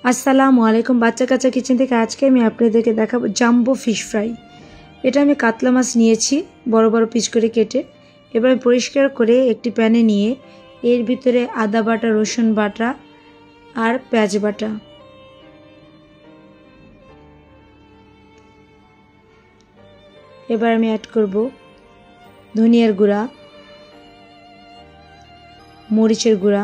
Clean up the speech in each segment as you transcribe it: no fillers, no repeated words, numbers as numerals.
আসসালামু আলাইকুম বাচ্চা কাচ্চা কিচেন থেকে আজকে আমি আপনাদেরকে দেখাবো জাম্বো ফিশ ফ্রাই। এটা আমি কাতলা মাছ নিয়েছি বড় বড় পিস করে কেটে। এবার পরিষ্কার করে একটি প্যানে নিয়ে এর ভিতরে আদা বাটা, রসুন বাটা আর পেঁয়াজ বাটা, এবার আমি অ্যাড করব ধনিয়ার গুঁড়া, মরিচের গুঁড়া,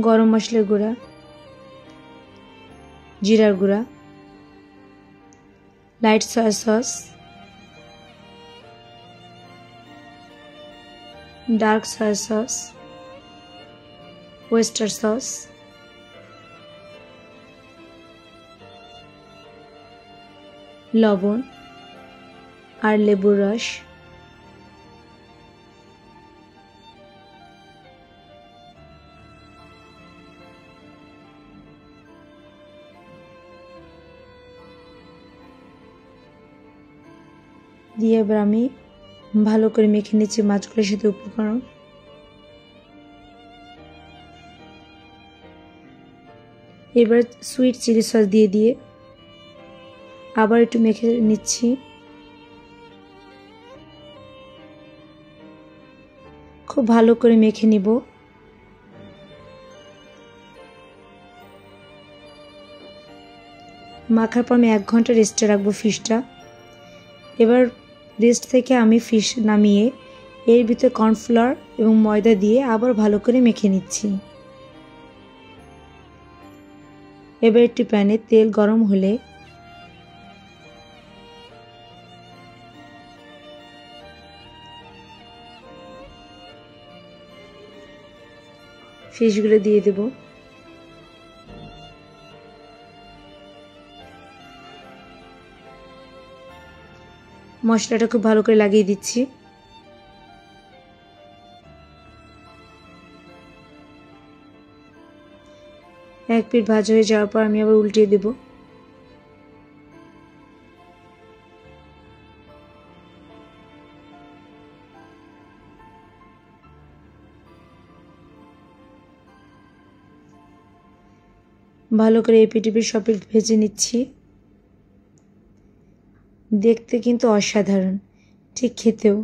গরম মশলার গুঁড়া, জিরার গুঁড়া, light soya sauce, dark soya sauce, oyster sauce, লবণ আর লেবুর রস, দিয়ে এবার আমি ভালো করে মেখে নিচ্ছি মাছগুলোর সাথে উপকরণ। এবার সুইট চিলি সস দিয়ে আবার একটু মেখে নিচ্ছি। খুব ভালো করে মেখে নিব। মাখার পর আমি 1 ঘন্টা রেস্টে রাখবো ফিশটা। এবার রেস্ট থেকে আমি ফিশ নামিয়ে এর ভিতরে কর্নফ্লাওয়ার এবং ময়দা দিয়ে আবার ভালো করে মেখে নিচ্ছি। এবার একটি প্যানে তেল গরম হলে ফিশগুলো দিয়ে দেব। মশলাটা খুব ভালো করে লাগিয়ে দিচ্ছি। এক পিঠ ভাজা হয়ে যাওয়ার পর আমি আবার উল্টিয়ে দেব। ভালো করে এপিঠ ওপিঠ সব ভেজে নিচ্ছি। দেখতে কিন্তু অসাধারণ, ঠিক খেতেও।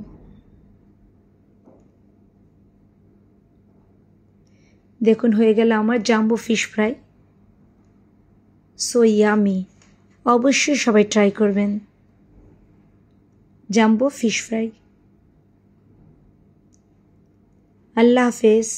দেখুন হয়ে গেল আমার jumbo fish fry, so yummy. অবশ্যই সবাই ট্রাই করবেন জাম্বো ফিশ ফ্রাই। আল্লাহ হাফেজ।